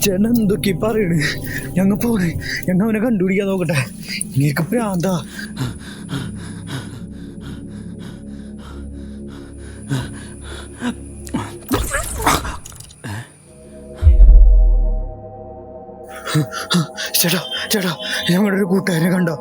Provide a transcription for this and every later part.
ചേട്ടൻ എന്തൊക്കെ പറയണ്? ഞങ്ങ പോണ്, ഞങ്ങ അവനെ കണ്ടുപിടിക്കാൻ നോക്കട്ടെ. ഇങ്ങേക്ക് പ്രാന്താ. ചേട്ടാ ചേട്ടാ, ഞങ്ങളുടെ ഒരു കൂട്ടുകാരനെ കണ്ടോ?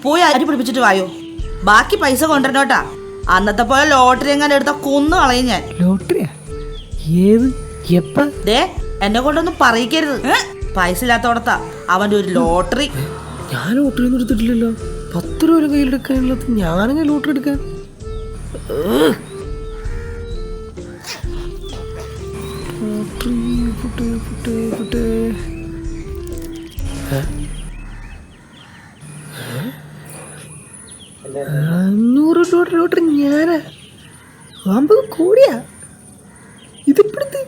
പോയി അരി പിടിപ്പിച്ചിട്ട് വായോ. ബാക്കി പൈസ കൊണ്ടുവരണോട്ടാ. അന്നത്തെ പോലെ ലോട്ടറി എങ്ങനെ എടുത്ത കൊന്നു കളയും ഞാൻ. ലോട്ടറിയാ? ഏത്? എപ്പ? ദേ, എന്നെ കൊണ്ടൊന്നും പറയിക്കരുത്. പൈസ ഇല്ലാത്തോടത്താ അവന്റെ ഒരു ലോട്ടറി. ഞാൻ ലോട്ടറി ഒന്നും എടുത്തിട്ടില്ലല്ലോ. 10 രൂപ കയ്യിലെടുക്കാനുള്ളത് ഞാനെങ്ങനെ ലോട്ടറി എടുക്കാൻ? ലോട്ടറി 500 രൂപ ലോട്ടറി ഞാനാ? 50 കോടിയാ? ഇതിപ്പെടുത്ത്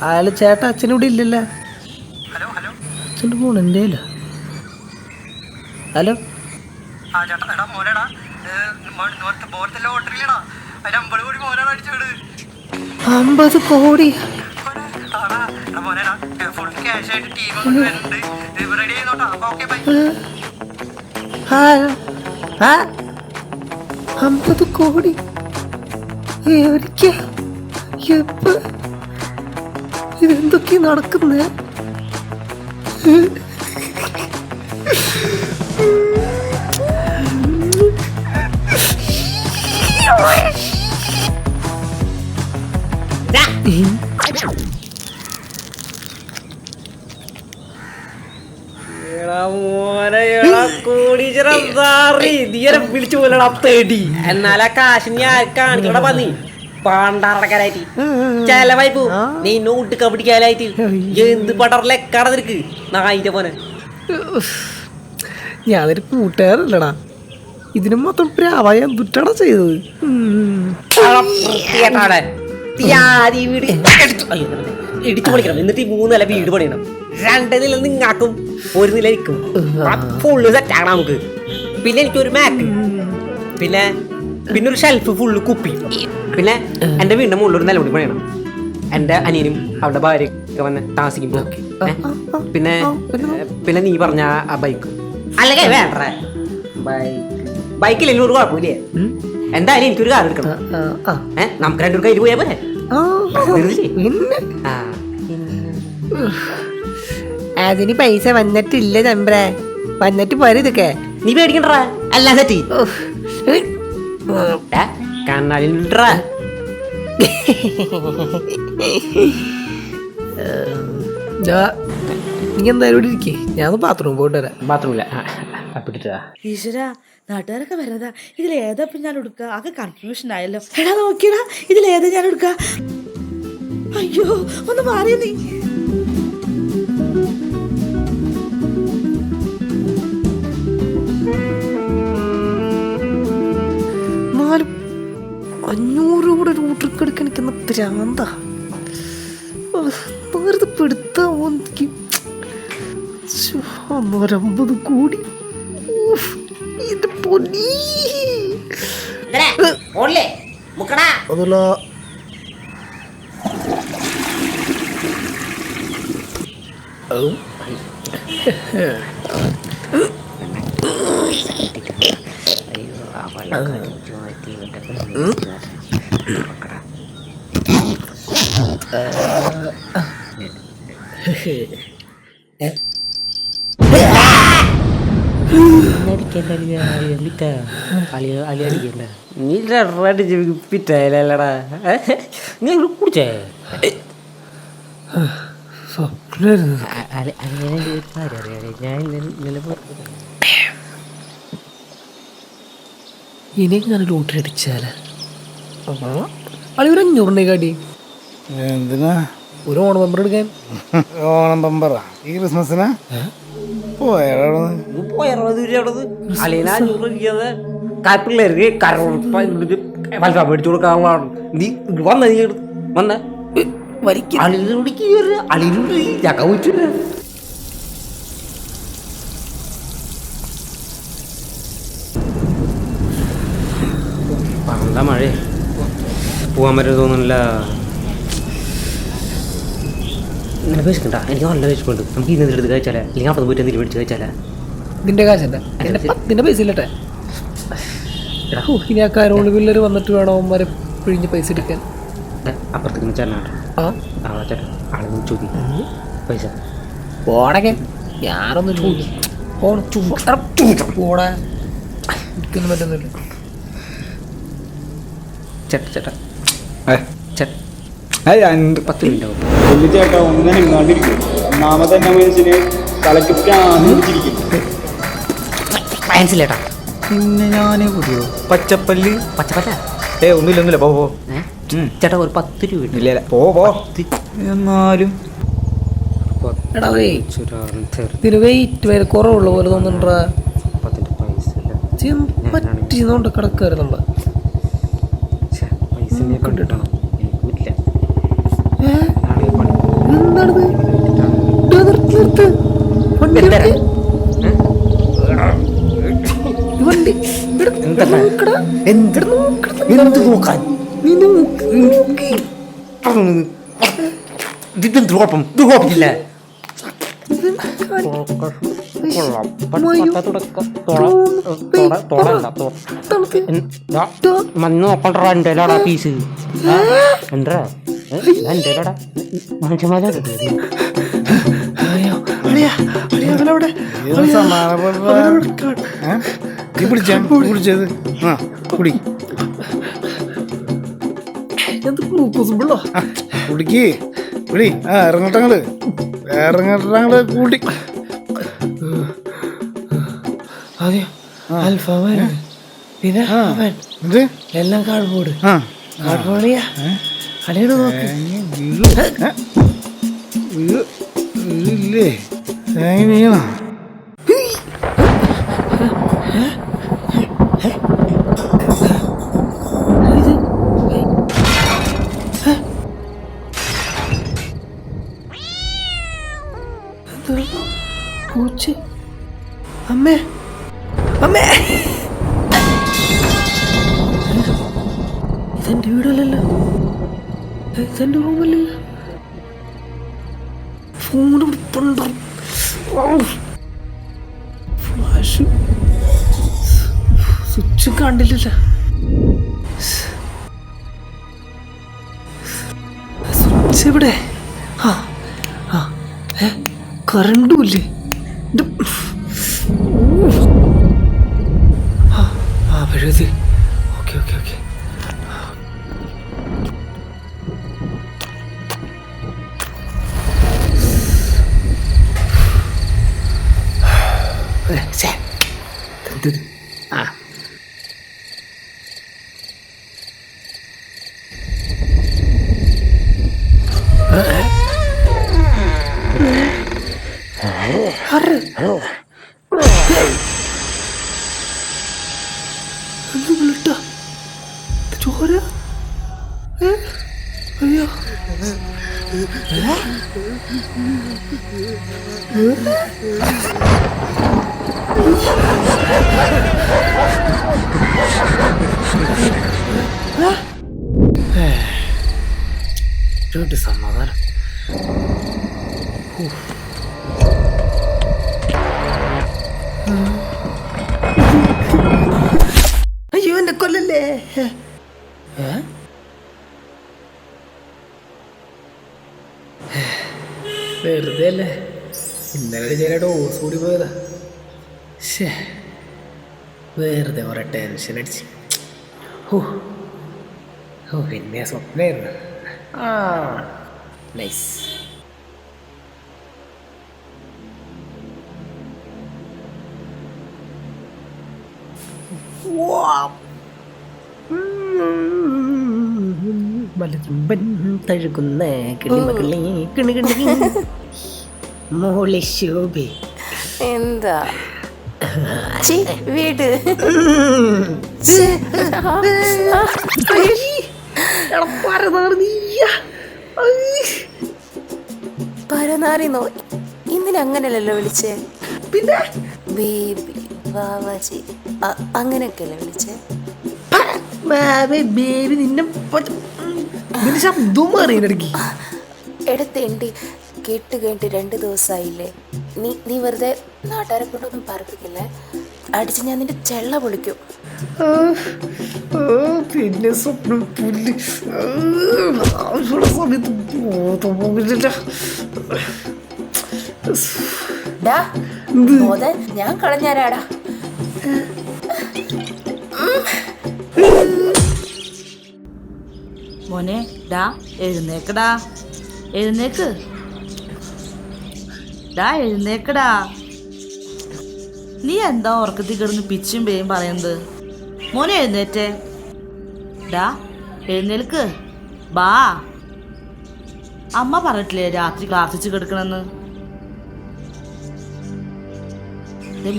അയാള് ചേട്ടാ അച്ഛനൂടെ ഇല്ലല്ലോ. അച്ഛൻ്റെ ഫോൺ എൻ്റെ അല്ല. ഹലോ, 50 കോടി? അമ്പത് കോടി എപ്പ? ഇതെന്തൊക്കെയാ നടക്കുന്നേ? വിളിച്ചു പോലടാ പേടി. എന്നാലാ കാശിന് കാണിക്കട പന്നി പാണ്ടാറക്കാരായിട്ട് ചെലവായി പോ. നീ നോട്ട് കപിടിക്കാനായിട്ട് എന്ത് പടറിലെക്കാട നിനക്ക് നായിന്റെ പോലെ. ഞാനൊരു കൂട്ടുകാരല്ലടാ, ഇതിന് മൊത്തം പ്രാവായ എന്തുട്ടാടാ ചെയ്തത്? ഇടിച്ചു പൊളിക്കണം. എന്നിട്ട് 3 നില വീട് പണിയണം. 2 നില നിങ്ങാക്കും, 1 നില ഇരിക്കും. ഫുള്ള് സെറ്റാണ് നമുക്ക്. പിന്നെ എനിക്കൊരു മാക്ക്, പിന്നെ ഒരു ഷെൽഫ് ഫുള്ള് കുപ്പി. പിന്നെ എന്റെ വീടിന്റെ മുകളിലൊരു നില കൂടി പണിയണം. എന്റെ അനിയനും അവരുടെ ഭാര്യയൊക്കെ വന്ന് താമസിക്കുമ്പോ. പിന്നെ നീ പറഞ്ഞ ആ ബൈക്ക് അല്ലെങ്കിൽ വേണ്ട ബൈക്കില്ലെങ്കിൽ ഒരു കുഴപ്പമില്ലേ? എന്തായാലും എനിക്കൊരു കാർ എടുക്കണം. നമുക്ക് 2 കയ്യിൽ പോയാ പോലെ. അതിന് പൈസ വന്നിട്ടില്ല ചമ്പ്രേ, വന്നിട്ട് പോരെ. ഇതൊക്കെ നീ പേടിക്കണ്ട, എല്ലാം സെറ്റ് കണ്ണാലിട്ടാ. നീ എന്തായാലും ഇവിടെ ഇരിക്കേ, ഞാൻ ബാത്റൂം പോയിട്ട് വരാം. ബാത്റൂമില്ല ഈശ്വര, നാട്ടുകാരൊക്കെ വരതാ. ഇതിലേതാ ഇപ്പൊ ഞാൻ എടുക്കുക? ആകെ കൺഫ്യൂഷൻ ആയല്ലോ. എടാ നോക്കിയടാ, ഇതിലേതാ ഞാൻ എടുക്ക? അയ്യോ, ഒന്ന് മാറിയ നീ. എന്നാലും 500 കൂടെ റൂട്ടർക്ക് എടുക്കാൻ എനിക്കെന്ന പ്രാന്താ. വെറുതെ പെടുത്താവോ എനിക്ക്? 150 കോടി എന്റെ പൊന്നി. അതല്ല, പിറ്റല്ലടാ നീ കുടിച്ചേ ഇനിങ്ങനെ ലോട്ടറി അടിച്ചാലേ അളിയൊരു 500 കാട്ടി എന്തിനാ ഒരു ഓണം നമ്പർ എടുക്കാൻ. ഓണം ബമ്പറാ ഈ ക്രിസ്മസിനാ പോയാളത് പിള്ളേർക്ക് മത്സരം മേടിച്ചു കൊടുക്കാനുള്ളതാണ്. നീ വന്ന നീ വന്ന ചക്ക കുടിച്ചില്ല. എന്താ മഴ പോകാൻ പറ്റും തോന്നുന്നില്ല. ഇങ്ങനെ വിശക്കണ്ട, എനിക്ക് നല്ല വിശക്കുണ്ട്. നമുക്ക് ഇന്ന് എടുത്ത് കഴിച്ചാലേ, അല്ലെങ്കിൽ അവിടെ പോയിട്ട് എന്തെങ്കിലും മേടിച്ച് കഴിച്ചാലേ. ഇതിന്റെ കാശല്ല, ഇതിന്റെ പൈസ ഇല്ലട്ടെ. ഇനി ആ കരോള് പിള്ളേർ വന്നിട്ട് വേണം അവന്മാരെ പിഴിഞ്ഞ് പൈസ എടുക്കാൻ. അപ്പുറത്തേക്ക് ചേട്ടനാട്ടോ ആളെ ചേട്ടാ ആളെ ചോദി പൈസ പോടക്കെ ഞാനൊന്നും പോടാ ഇരിക്കുന്നു പറ്റുന്നില്ല. ചേട്ടാ ചേട്ടാ ചേട്ടാ 10 മിനിറ്റ് ആവും. ചേട്ടാ ഒന്നും ഇങ്ങാണ്ടിരിക്കും. ഒന്നാമത് തന്നെ മനുഷ്യന് തലയ്ക്ക് പിടിച്ചിരിക്കും. മനസ്സിലേട്ടാ പിന്നെ ഞാനേ കൂട്ടിയോ പച്ചപ്പല്ല് പച്ചപ്പല്ല ഒന്നുമില്ല പോ ചേട്ടാ ഒരു 10 രൂപ ഇല്ല പോ എന്നാലും എടാ ഇതിന് വെയിറ്റ് വരെ കുറവുള്ള പോലെ തോന്നുന്നുണ്ടാ. 10 പൈസ പറ്റിന്നോണ്ട് കിടക്കാറ് നമ്മള് പൈസ കണ്ടിട്ടാണോ എനിക്കില്ല. എന്താണത് നിർത്ത് വണ്ടി വണ്ടി എന്ത് നോക്കാൻ ഇതെന്ത് കുഴപ്പം? ഇത് കുഴപ്പമില്ല. നോക്കണ്ടാ എൻ്റെ പീസ് എന്താ എൻ്റെ മനുഷ്യന്മാരാ കുടിച്ചത് ആ കുടി കുടിക്ക് വിളി ഇറങ്ങട്ടങ്ങള് കൂടി അതെ അൽഫാമ പിന്നെ ഇത് എല്ലാം കാർഡ്ബോർഡ് കാർഡ്ബോർഡിയാ അലയുടെ നോക്ക് ഇല്ലേ വീണോ പൂച്ച അമ്മേ അമ്മേ ഇതെന്റെ വീടല്ലല്ലോ, ഇതെന്റെ റൂമല്ലല്ലോ. ഫോൺ ഫ്ലാഷ് സ്വിച്ച് കണ്ടില്ല. സ്വിച്ച് എവിടെ? ആ ആ കറണ്ടും ഇല്ലേ? ആ പഴുതി. Okay okay okay. ആ ചോര അയ്യോ സമാധാനം. അയ്യോ എന്നെ കൊല്ലല്ലേ. വെറുതെ അല്ലേ, ഇന്നലെ ചില ഡോസ് കൂടി പോയതാ. വെറുതെ കുറെ ടെൻഷൻ അടിച്ച്. ഓ ഓ പിന്നെ സ്വപ്നമായിരുന്നു. ആ നൈസ്. മലതുമ്പൻ തഴുകുന്ന കിളിമകളെ കിണി കിണി മോളെ ശോഭേ. എന്താ ചി, വീട് പരനാറിന്നോ? ഇന്നിനങ്ങനല്ലല്ലോ വിളിച്ചേ. പിന്നെ ബേബി വാവാജി അങ്ങനെയൊക്കെയല്ലേ വിളിച്ചേ? ബേബി നിന്നെ നിന്റെ ശബ്ദവും അറിയിടക്ക്. എടുത്തേണ്ടി കേട്ട് കേട്ട് 2 ദിവസമായില്ലേ. നീ വെറുതെ നാട്ടുകാരെ കൊണ്ടൊന്നും പറപ്പിക്കില്ലേ. അടിച്ച് ഞാൻ നിന്റെ ചെള്ള പൊളിക്കും. പിന്നെ സ്വപ്നം പുല്ല് ആവശ്യമുള്ള സമയത്ത് പോകില്ല. ഡാ ബോധൻ ഞാൻ കളഞ്ഞാരാടാ. മോനെ ഡാ എഴുന്നേക്കടാ, എഴുന്നേക്ക് ഡാ, എഴുന്നേക്കടാ. നീ എന്താ ഉറക്കത്തിൽ കിടന്ന് പിച്ചും പേയും പറയുന്നത്? മോനെ എഴുന്നേറ്റേ. ഡാ എഴുന്നേൽക്ക്, ബാ. അമ്മ പറഞ്ഞിട്ടില്ലേ രാത്രി ക്ലാസ്സിച്ച് കിടക്കണമെന്ന്?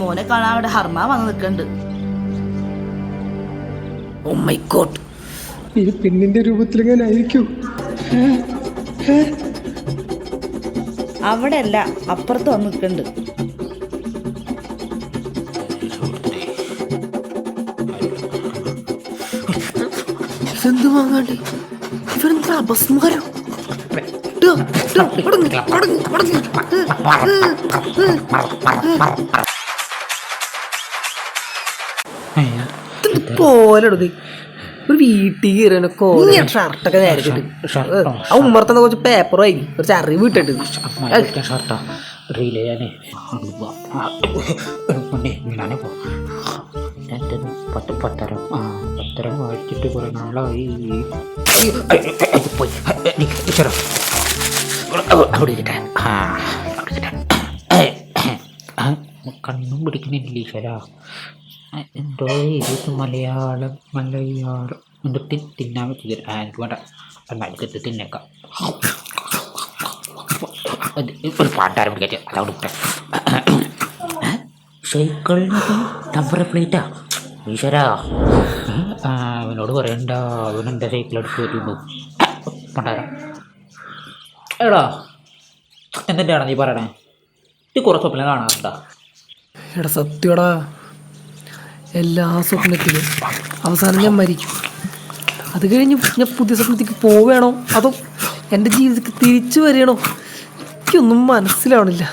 മോനെ കാണാൻ അവിടെ ഹർമ്മ വന്ന് നിൽക്കണ്ട്. ഓ മൈ ഗോഡ്, ഈ പെണ്ണിന്റെ രൂപത്തിലെങ്ങനെ ആയിരിക്കും? അവിടെ അല്ല, അപ്പുറത്ത് വന്ന് നിൽക്കണ്ട്. ഇതെന്ത് വാങ്ങാണ്ട് ഇവരെന്താ അപസ്മാരം? പോലെടുത്ത് ഒരു വീട്ടിൽ കയറിയൊക്കെ ഷർട്ടൊക്കെ നേരിട്ട് ആ ഉമ്മർത്തന്നെ കുറച്ച് പേപ്പറായി കുറച്ച് അറിവ് ഇട്ടിട്ട് പത്തരം വായിച്ചിട്ട് കുറെ നാളായി. കണ്ണും പിടിക്കണില്ല ഈശ്വരാ. എന്തോ ഇത് മലയാളം എന്നിട്ട് തിന്നാൻ വെച്ചത് എനിക്ക് വേണ്ട. എന്നായിട്ട് തിന്നേക്കാം. ഒരു പാട്ടാരം പിടിക്കട്ടെ. അതവിടെ സൈക്കിളിനൊക്കെ നമ്പർ പ്ലേറ്റാ. ഈശ്വരാ, അവനോട് പറയണ്ട, അവനെൻ്റെ സൈക്കിൾ എടുത്ത് വരുന്നു. പണ്ടാരം എടാ, എന്തിൻ്റെയാണ് നീ പറയണേ? ഇത് കുറച്ച് സ്വപ്നം കാണാറുണ്ടാ? എടാ സത്യടാ, എല്ലാ സ്വപ്നത്തിലും അവസാനം ഞാൻ മരിക്കും. അത് കഴിഞ്ഞ് ഞാൻ പുതിയ സ്വപ്നത്തേക്ക് പോവുകയാണോ അതോ എൻ്റെ ജീവിതത്തിൽ തിരിച്ചു വരികയാണോ എനിക്കൊന്നും മനസ്സിലാവണില്ല.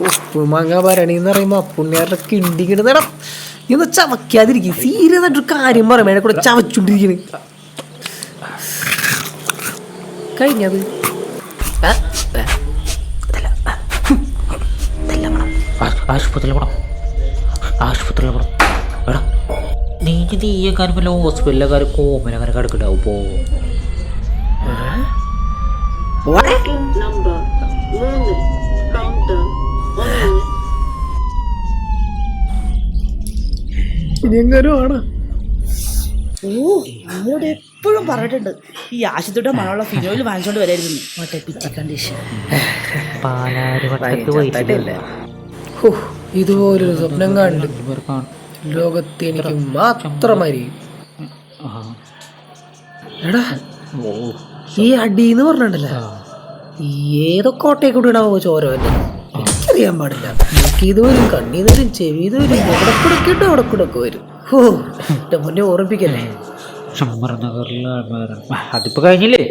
ഉപ്പുമാങ്ങ ഭരണിന്ന് പറയുമ്പോൾ പുണ്യാരുടെ കിണ്ടിക്കിടുന്നേടാ. നീ ഒന്ന് ചവയ്ക്കാതിരിക്കും. സീരിയസ് ആയിട്ടൊരു കാര്യം പറയുമ്പോൾ എന്നെ കൂടെ ചവച്ചോണ്ടിരിക്കണ്. കഴിഞ്ഞത് ആശുപത്രിയിൽ പോണം. എടാ നീയെക്കാരും വല്ല ഹോസ്പിറ്റലിലെക്കാരും കോമനക്കാരൊക്കെ എടുക്കണ്ടാവും. പോ. ഇനി എങ്ങാനും ആണ്. നമ്മളോട് എപ്പോഴും പറഞ്ഞിട്ടുണ്ട് ഈ ആശുപത്രിയുടെ മണമുള്ള ഫിനോയിൽ വാങ്ങിച്ചോണ്ട് വരായിരുന്നു. മറ്റേ പിച്ചി കണ്ടീഷൻ. ഇതുപോലൊരു സ്വപ്നം കണ്ട് ലോകത്തെ എനിക്ക് മാത്രമായി. എടാ ഈ അടിന്ന് പറഞ്ഞിട്ടല്ല, ഏതോ കോട്ടയെ കൂടി ഇടാവോ ചോരോ അല്ലേ എനിക്കറിയാൻ പാടില്ല. എനിക്കിത് വരും, കണ്ണീന്ന് വരും, ചെവിന്ന് വരും, എവിടെ കൂടെ അവിടെ കൂടെ ഒക്കെ വരും. ഓ എന്റെ മുന്നേ ഓർമ്മിപ്പിക്കല്ലേ. അതിപ്പോ കഴിഞ്ഞില്ലേ?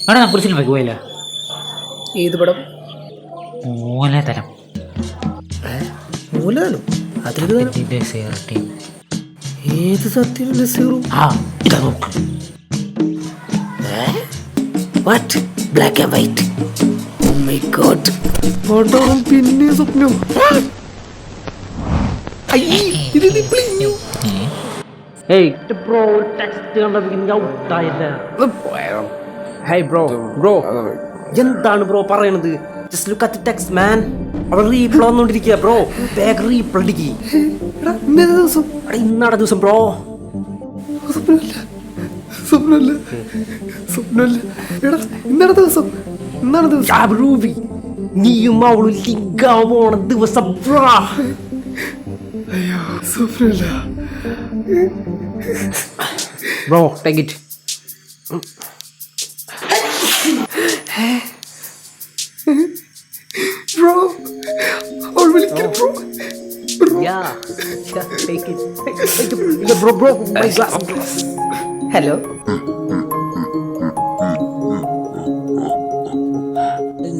നമുക്ക് സിനിമയ്ക്ക് പോയില്ല. ഏത് പടം? മൂലധനം. മൂലധനം? ഏത് സത്യം? Black and white. Oh my god, പിന്നെ സ്വപ്നം. ബ്രോ ടെക്സ്റ്റ് കണ്ടപ്പോൾ ഔട്ടായില്ല. ഹേയ് ബ്രോ എന്താണ് ബ്രോ പറയണത്? Just look at text man. അവിടെ റീപ്ലൈ വന്നോണ്ടിരിക്കുക ബ്രോ. ബാഗ് റീപ്ലൈ അടിക്കി. ഇന്നാടെ ദിവസം ബ്രോ. നീയും അവളും ലിങ്കാൻ പോണ ദിവസം bro. Take it. Bro, or will it bro? Yeah, take it. Bro, my glass. Hello.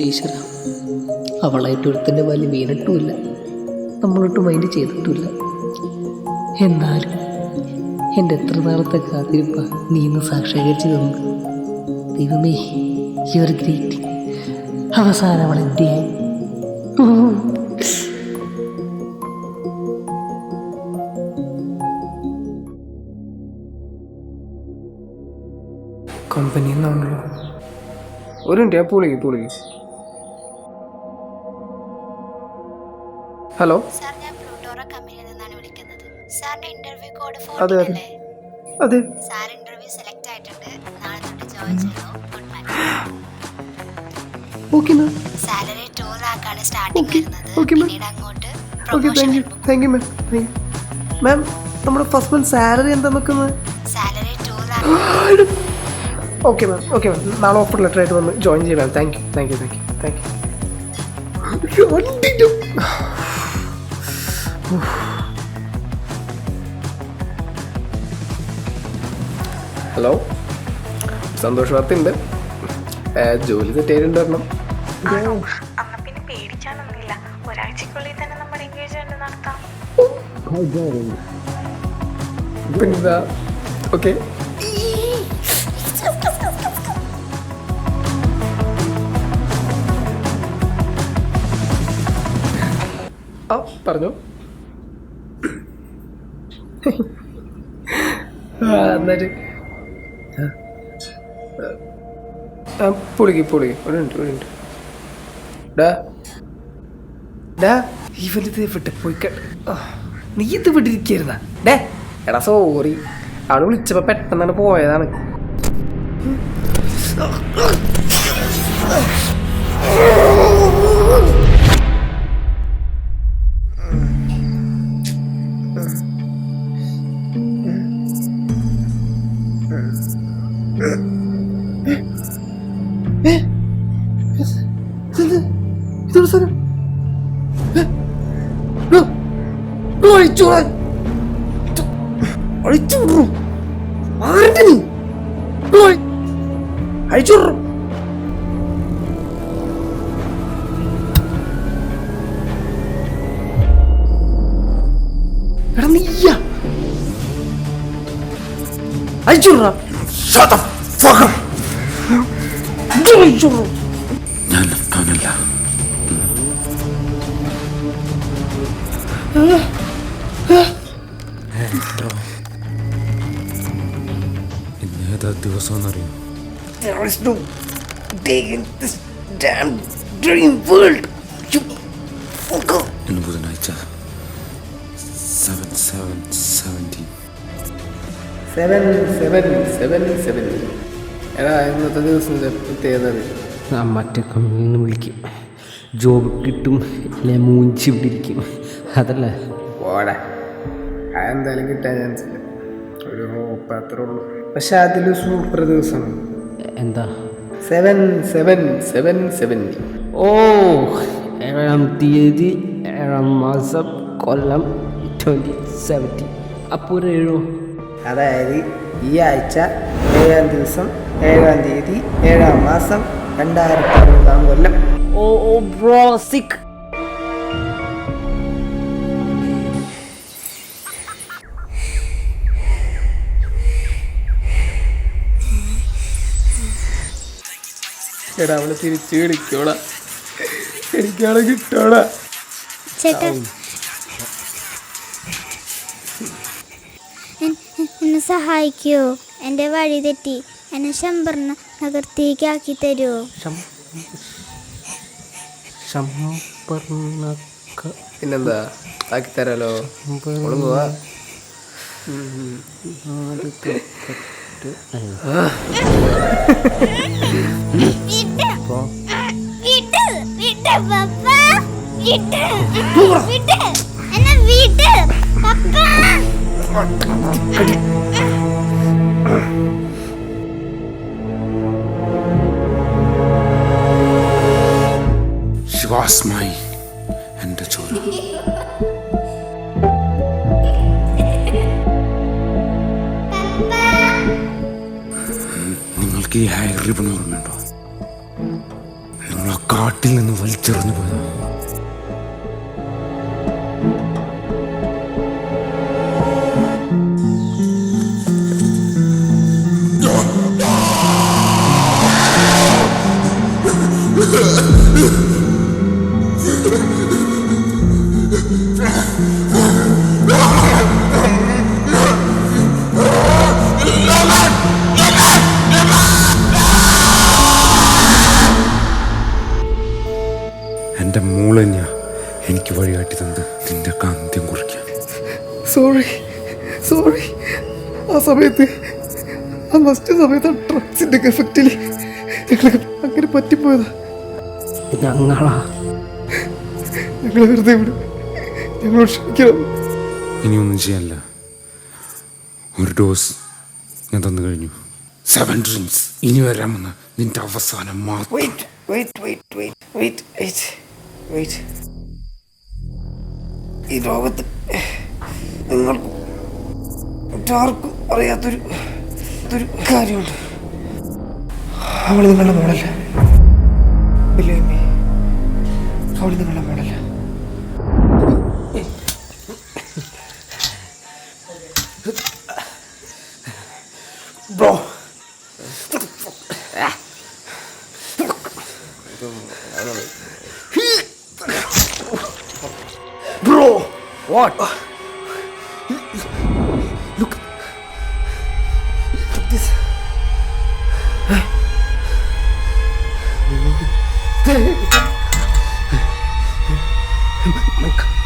ഈശ്വര, അവളായിട്ട് ഒരുത്തൻ്റെ വലിയ വീണിട്ടുമില്ല, നമ്മളൊട്ട് മൈൻഡ് ചെയ്തിട്ടില്ല. എന്നാലും എൻ്റെ എത്ര നാളത്തെ കാത്തിരിപ്പ നീ ഇന്ന് സാക്ഷാത്കരിച്ചു തന്നു. ദൈവമേ, യു ആർ ഗ്രേറ്റ്. അവസാനം അവൾ എന്തിയായി? കമ്പനി എന്നാണല്ലോ. ഒരു മിനിറ്റ്, പൊളിക്ക്. ഹലോ, സാർ, ഞാൻ പ്ലൂട്ടോറ കമ്പനിയിൽ നിന്നാണ് വിളിക്കുന്നത്. സാറിന്റെ ഇന്റർവ്യൂ കോഡ് അതെ 14 അതെ അല്ലേ? അതെ. സാർ ഇന്റർവ്യൂ സെലക്ട് ആയിട്ടുണ്ട്. നാളെ തൊട്ട് ജോയിൻ ചെയ്തു. Good man. Okay ma'am. Salary 2 ലാക്കാണ് സ്റ്റാർട്ടിംഗ് വരുന്നത്. Okay ma'am. പിന്നീട് അങ്ങോട്ട് okay, thank you ma'am. Ma'am, നമ്മുടെ ഫസ്റ്റ് മന്ത് സാലറി എന്താ നോക്കുന്നത്? സാലറി 2 ലാക്ക്. Okay ma'am. നാളെ ഓഫർ ലെറ്റർ ആയിട്ട് വന്ന് ജോയിൻ ചെയ്യാം മാം. Thank you. ഹലോ, സന്തോഷ വാർത്തയുണ്ട്. ജോലി തെറ്റായിട്ടുണ്ട് വരണം. പിന്നെ പേടിച്ചാനൊന്നുമില്ല. ഒരാഴ്ചക്കുള്ളിൽ തന്നെ നമ്മുടെ എൻഗേജ്മെന്റ് നടത്താം. പിന്നെന്താ? ഓക്കെ. പറഞ്ഞോ. എന്നിട്ട് പൊളിക്ക്. ഒരു മിനിറ്റ്. ഇവനിത് വിട്ട് പോയി. നീ ഇത് വിട്ടിരിക്കുന്ന ഡേ. എടാ സോറി, അവള് വിളിച്ചപ്പോ പെട്ടെന്നാണ് പോയതാണ്. ഇതൊരു സാധനം അഴിച്ചു. എടാ നീയാ അഴിച്ചുറാ. ഞാനല്ല. ഇന്നേതാ ദിവസം എന്നറിയോ? There is no day in this damn dream world. You fucker. ഇന്ന് ബുധനാഴ്ച 7/7/17. 7/7/17. എടാ, ഇന്നത്തെ ദിവസം പ്രത്യേകത മറ്റേ കമ്പനിയിൽ നിന്ന് വിളിക്കും. ജോബ് കിട്ടും, അല്ലെ മൂഞ്ചി വിട്ടിരിക്കും. അതല്ലേ പോടാ. അതെന്തായാലും കിട്ടാൻ ചാൻസ് ഇല്ല. ഒരു ഹോപ്പ് അത്രേ ഉള്ളൂ. പക്ഷെ അതിൽ സൂപ്പർ ദിവസം എന്താ? 7/7/17. ഓ, 7-ാം തീയതി 7-ാം മാസം കൊല്ലം 2070. അപ്പോൾ ഒരു 7. അതായത് ഈ ആഴ്ച 7-ാം ദിവസം 7-ാം തീയതി 7-ാം മാസം 2060 കൊല്ലം. ഓ ബ്രോ, സിക്ക്. എടാ, അവള് തിരിച്ച് വിളിക്കോളാ. എനിക്കാളെ കിട്ടോളാ. ചേട്ടാ, എന്നെ സഹായിക്കുമോ? എൻ്റെ വഴി തെറ്റി എന്നെ ശമ്പർണ നഗരത്തേക്കാക്കി തരുമോ? പിന്നെന്താ ആക്കി തരാലോ. ഒളുങ്ങുവാ. She was mine. എൻ്റെ ചോര. നിങ്ങൾക്ക് ഈ ഹെയർ റിബൺ ഓർമ്മയുണ്ടോ? നിങ്ങൾ ആ കാട്ടിൽ നിന്ന് വലിച്ചെറിഞ്ഞു പോയതാ. എൻ്റെ മൂളഞ്ഞ എനിക്ക് വഴികാട്ടി തന്നത് നിന്റെ കാന്ത്യം കുറിക്കാൻ. സോറി. ആ സമയത്ത് ആ ഫസ്റ്റ് സമയത്ത് ഡ്രഗ്സിൻ്റെ എഫക്റ്റിൽ ഞങ്ങൾക്ക് അങ്ങനെ പറ്റിപ്പോയതാ. ഞങ്ങളെ വെറുതെ വിടും. ഞങ്ങളോട് ക്ഷമിക്കണം. ഇനിയൊന്നും ചെയ്യാനില്ല. ഒരു ഡോസ് ഞാൻ തന്നു കഴിഞ്ഞു. 7 ഡ്രിങ്ക്സ്. ഇനി വരാമെന്ന് നിന്റെ അവസാനം മാത്രം. Wait. ഈ ലോകത്ത് നിങ്ങൾക്ക് ആർക്കും അറിയാത്തൊരു കാര്യമുണ്ട്. അവൾ നിങ്ങളുടെ മോളല്ല. Believe me, അവൾ നിങ്ങളുടെ മോളല്ല. Bro. Bro, what? Look this.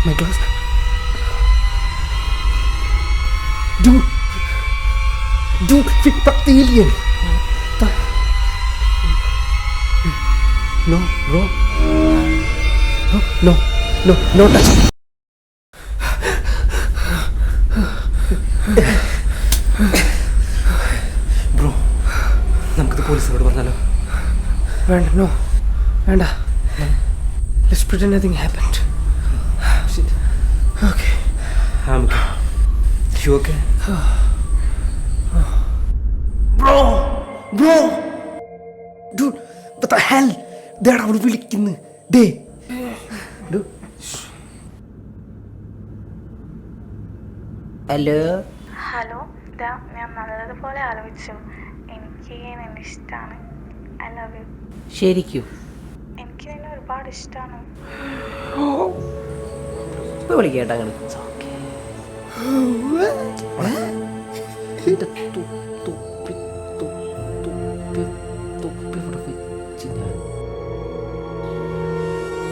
My glass. Dude, fuck the alien. No, bro. No touch. Bro, നമുക്കിത് പോലീസിനോട് പറഞ്ഞാലോ? വേണ്ട. Let's pretend nothing happened. Shit. Okay. I'm okay. You okay? Bro. Dude, what the hell? They're out വിളിക്കുന്നു. Day. Dude. Hello, ഞാൻ നല്ലതുപോലെ ആലോചിച്ചു. എനിക്ക് നിന്നെ ഇഷ്ടമാണ്. I love you. ശരിക്കും എനിക്ക് നിന്നെ ഒരുപാട് ഇഷ്ടമാണ്. വിളിക്കേട്ടാ.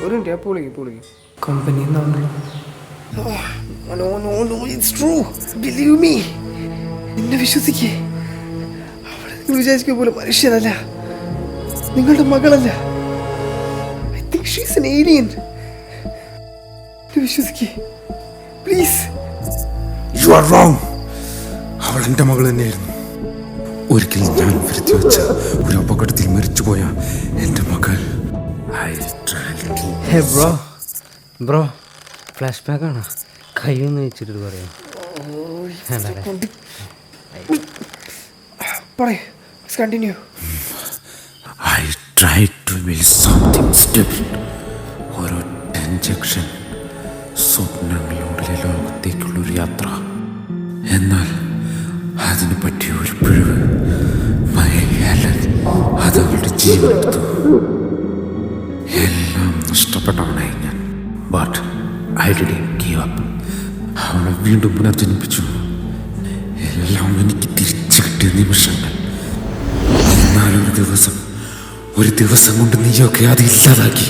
ഒരു മിനിറ്റ്, പൊളിക്ക് കമ്പനി എന്നാണല്ലോ. No, it's true. Believe me. എന്നെ വിശ്വസിക്കേ. അവളെ നിങ്ങൾ വിചാരിക്കുക പോലെ മനുഷ്യനല്ല, നിങ്ങളുടെ മകളല്ല. I think she's an alien. വിശ്വസിക്കേ പ്ലീസ്. You are wrong. അവൾ എൻ്റെ മകൾ തന്നെയായിരുന്നു. ഒരിക്കൽ ഞാൻ വരുത്തി വെച്ച ഒരു അപകടത്തിൽ മരിച്ചുപോയ എൻ്റെ മകൾ. ബ്രോ ഫ്ലാഷ് ബാക്ക് ആണോ? കൈയൊന്ന് വെച്ചിട്ട് പറയാം. Continue. I tried to build something stable. ഒരൊറ്റ ഇഞ്ചക്ഷൻ, സ്വപ്നങ്ങളുടെ ലോകത്തേക്കുള്ളൊരു യാത്ര. എന്നാൽ അതിന് പറ്റിയ ഒരു പിഴവ്. അതവളുടെ ജീവനെടുത്തു. എല്ലാം നഷ്ടപ്പെട്ടവനായി ഞാൻ. But I didn't give up. അവളെ വീണ്ടും പുനർജനിപ്പിച്ചു. എല്ലാം എനിക്ക് തിരിച്ചു കിട്ടിയ നിമിഷങ്ങൾ. എന്നാലൊരു ദിവസം കൊണ്ട് നീയൊക്കെ അത് ഇല്ലാതാക്കി.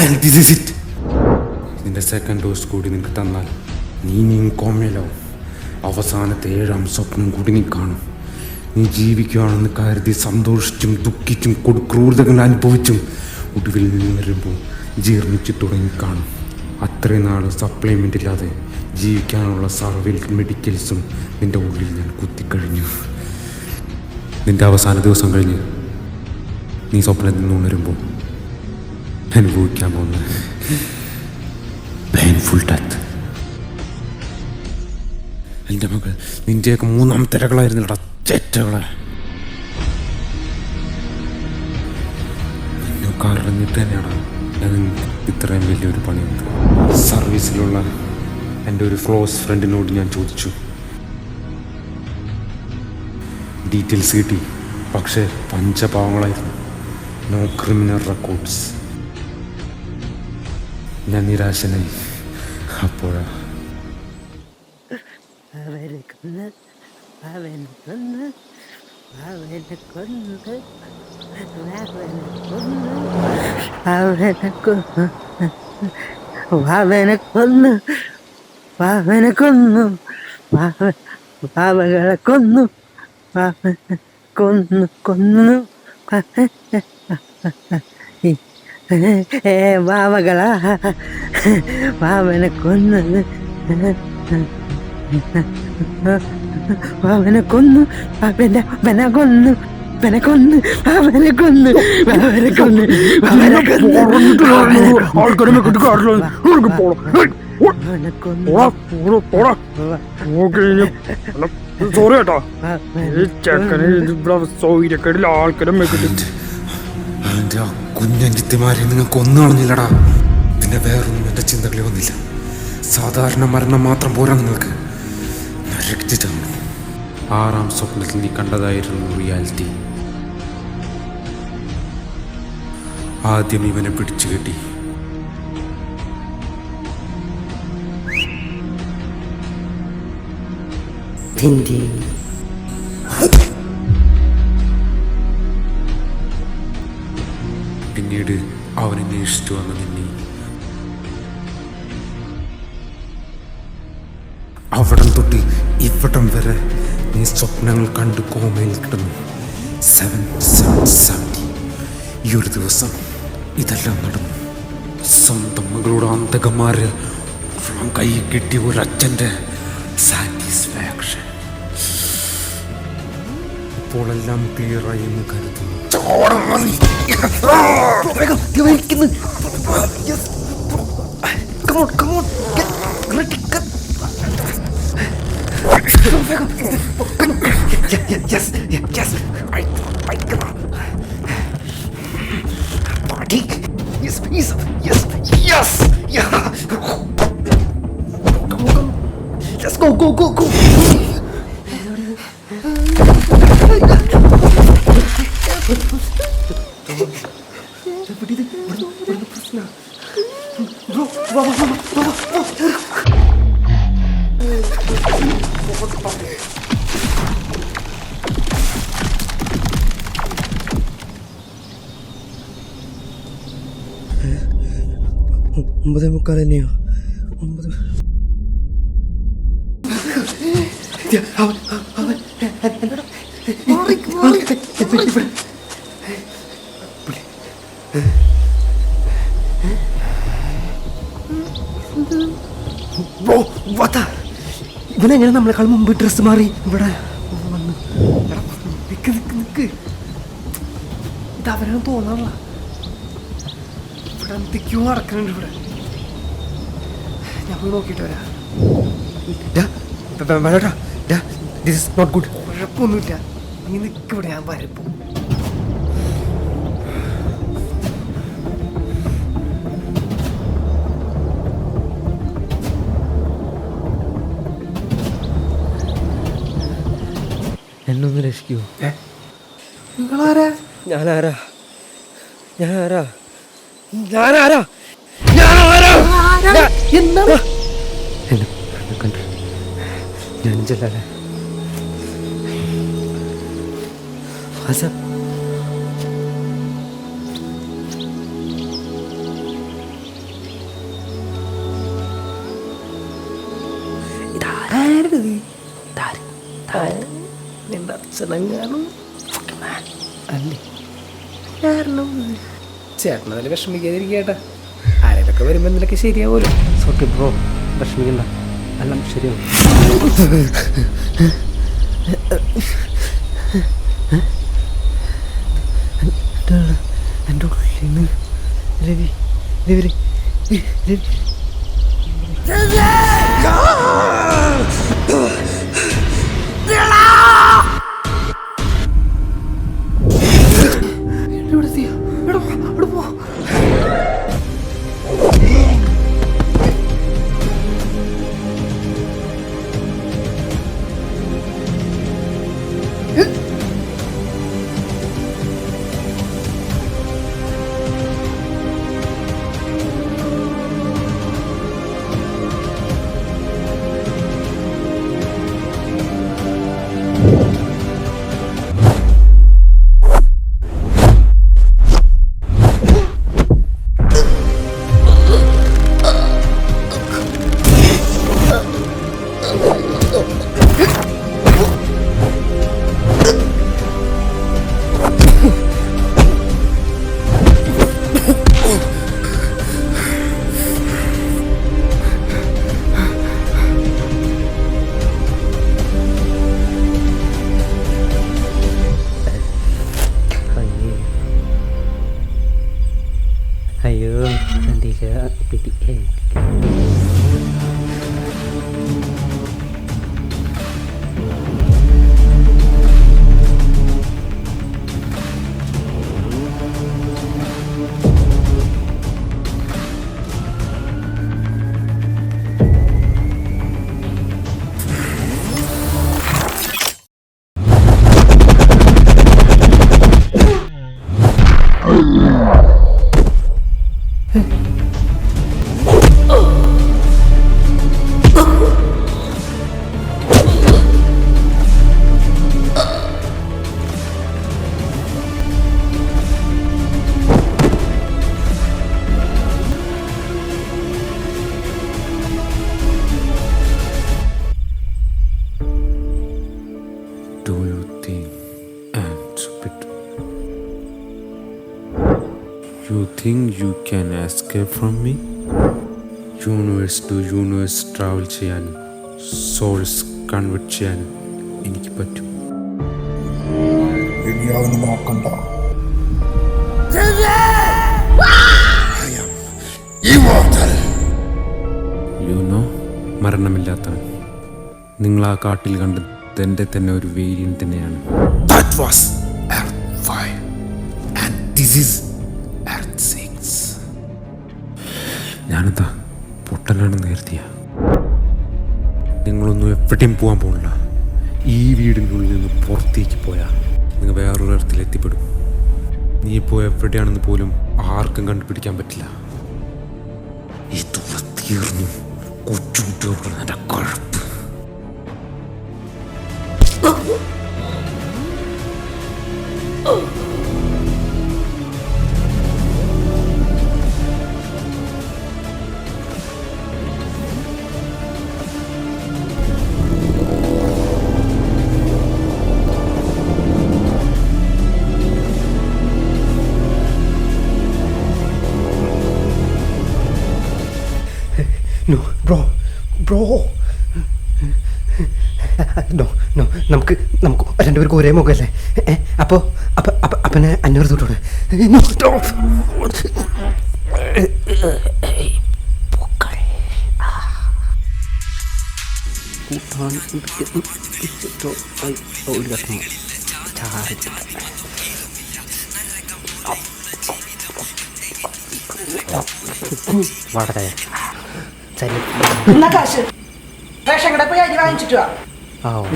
And this is it. നിന്റെ സെക്കൻഡ് ഡോസ് കൂടി നിനക്ക് തന്നാൽ നീയും കോമയിലാവും. അവസാനത്തെ 7ാം സ്വപ്നം കൂടി നീ കാണും. നീ ജീവിക്കുകയാണെന്ന് കരുതി സന്തോഷിച്ചും ദുഃഖിച്ചും ക്രൂരതകൾ അനുഭവിച്ചും ഒടുവിൽ വരുമ്പോൾ ജീർണിച്ചു തുടങ്ങിക്കാണും. അത്രയും നാൾ സപ്ലിമെൻ്റ് ഇല്ലാതെ ജീവിക്കാനുള്ള സർവൈൽ മെഡിക്കൽസും നിൻ്റെ ഉള്ളിൽ ഞാൻ കുത്തിക്കഴിഞ്ഞു. നിൻ്റെ അവസാന ദിവസം കഴിഞ്ഞ് നീ സ്വപ്നത്തിൽ നിന്ന് ഉണരുമ്പോൾ അനുഭവിക്കാൻ പോകുന്ന പെയിൻഫുൾ ഡെത്ത്. എൻ്റെ മകൾ നിൻ്റെയൊക്കെ 3ാം തിരകളായിരുന്നില്ലടാ ചേറ്റകളെ. നിന്നൊക്കെ അറിഞ്ഞിട്ട് തന്നെയാണ് ഞാൻ ഇത്രയും വലിയൊരു പണിയുണ്ട്. സർവീസിലുള്ള എൻ്റെ ഒരു ക്ലോസ് ഫ്രണ്ടിനോട് ഞാൻ ചോദിച്ചു. ഡീറ്റെയിൽസ് കിട്ടി. പക്ഷേ പഞ്ചപാവങ്ങളായിരുന്നു. No criminal records. ഞാൻ നിരാശനായി. അപ്പോഴാ പാവകളെ കൊന്നു കൊന്നു വാവകളാ വാവനെ കൊന്നത് വാവനെ കൊന്നു വാവനെ കൊന്നു അവനെ കൊന്നു അവനെ കൊന്നു അവനെ കൊന്നു അവനെ സോറി കേട്ടോ, ഈ ചെക്കന് സൗകര്യക്കേടിൽ ആൾക്കാരെ മെക്കിട്ട് ആ കുഞ്ഞഞ്ചിത്തിമാരെ നിങ്ങൾക്ക് ഒന്നും കളഞ്ഞില്ലടാ. പിന്നെ വേറൊന്നും എൻ്റെ ചിന്തകളിൽ വന്നില്ല. സാധാരണ മരണം മാത്രം പോരാ നിങ്ങൾക്ക്. നരകിച്ചിട്ടാണ് 6ാം സ്വപ്നത്തിൽ നീ കണ്ടതായിരുന്നു റിയാലിറ്റി. ആദ്യം ഇവനെ പിടിച്ചു കെട്ടി. പിന്നീട് അവനെ അന്വേഷിച്ചു വന്ന നിന്നെ അവിടം തൊട്ട് ഇവിടം വരെ നീ സ്വപ്നങ്ങൾ കണ്ട് കോമയിൽ കിടന്നു. 770 ഈ ഒരു ദിവസം ഇതെല്ലാം നടന്നു. സ്വന്തം മകളുടെ അന്തകന്മാര് കൈ കിട്ടിയ ഒരച്ഛൻ്റെ സാറ്റിസ്ഫാക്ഷൻ. ഇപ്പോഴെല്ലാം ക്ലിയറായി എന്ന് കരുതുന്നു. ഒമ്പതേ മുക്കാൽ തന്നെയോ? 9. ഇവനെങ്ങനെ നമ്മളെക്കാൾ മുമ്പ് ഡ്രസ്സ് മാറി ഇവിടെ വന്നു? നിക്ക് നിക്ക് നിക്ക്, ഇത് അവനാണ് തോന്നാനുള്ള. ഇവിടെ എന്തൊക്കെയോ നടക്കുന്നുണ്ട് ഇവിടെ. ഞാൻ പോയി നോക്കിയിട്ട് വരാം. This is not good. കുഴപ്പമൊന്നുമില്ല, നീ നിൽക്കിവിടെ, ഞാൻ വരപ്പോ. എന്നൊന്ന് രക്ഷിക്കൂ. നിങ്ങളാരാ? ഞാനാരാ? ഞാനാരാ? ഞാനാരാ? ഞാനാരാ? എന്താണ്? ഞാൻ വാട്സാപ്പ് നിന്റെ അച്ഛനെങ്ങാനും അല്ലേ കാരണം ചേട്ടനതിൽ വിഷമിക്കാതിരിക്കട്ടെ. ആരെയൊക്കെ വരുമ്പോ എന്തൊക്കെ ശരിയാവുമല്ലോ. സോറി ബ്രോ, വിഷമിക്കണ്ട, എല്ലാം ശരിയാവും. എൻ്റെ ഉള്ളിൽ നിന്ന് രവി രവി രവി അയ്യോ പിടി Do you think I'm stupid? You think you can escape from me? Universe to universe travel ചെയ്യാനും souls convert ചെയ്യാനും എനിക്ക് പറ്റും. You know, മരണമില്ലാത്തവൻ. നിങ്ങൾ ആ കാട്ടിൽ കണ്ടത് എൻ്റെ തന്നെ ഒരു വേരിയൻ തന്നെയാണ്. That was Earth 5 and this is Earth 6. ഞാനെന്താ പൊട്ടനാണെന്ന് കരുതിയ? നിങ്ങളൊന്നും എവിടെയും പോകാൻ പോകണില്ല. ഈ വീടിൻ്റെ ഉള്ളിൽ നിന്ന് പുറത്തേക്ക് പോയാൽ നിങ്ങൾ വേറൊരു എർത്തിൽ എത്തിപ്പെടും. നീ ഇപ്പോൾ എവിടെയാണെന്ന് പോലും ആർക്കും കണ്ടുപിടിക്കാൻ പറ്റില്ല. ഈ തുറത്തീർന്നു കൊച്ചുകുട്ടികൾക്കുള്ള എൻ്റെ കുഴപ്പം. No, bro. No, നമുക്ക് രണ്ടുപേർക്കും ഒരേ മുഖമല്ലേ? അപ്പോൾ അപ്പനെ 500 തൊട്ടോടെ. വളരെ കാശ് റേഷൻ കട പോയി അരി വാങ്ങിച്ചിട്ട് വാ.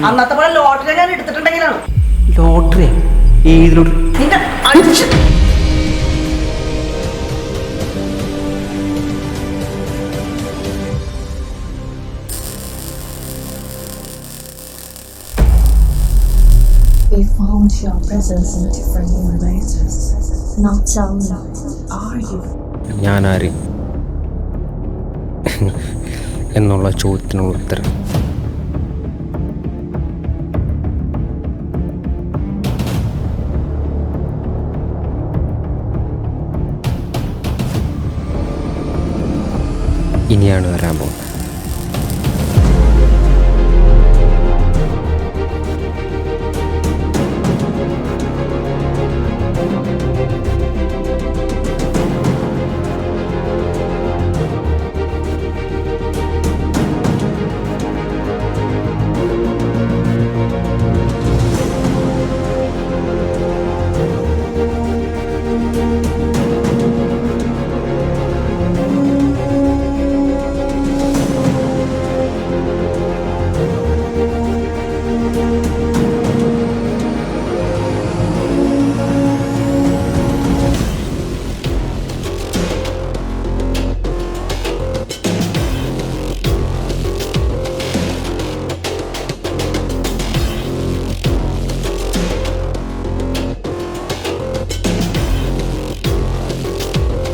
അന്നത്തെ പോലെ ലോട്ടറി ഞാൻ എടുത്തിട്ടുണ്ടെങ്കിലാണ്. ലോട്ടറി? ഏത് ലോട്ടറി? നിന്റെ അടിച്ച് They found your presence in different universes. Now tell me, are you? ഞാനാര് എന്നുള്ള ചോദ്യത്തിനുള്ള ഉത്തരം ഇനിയാണ് വരാൻ പോകുന്നത്.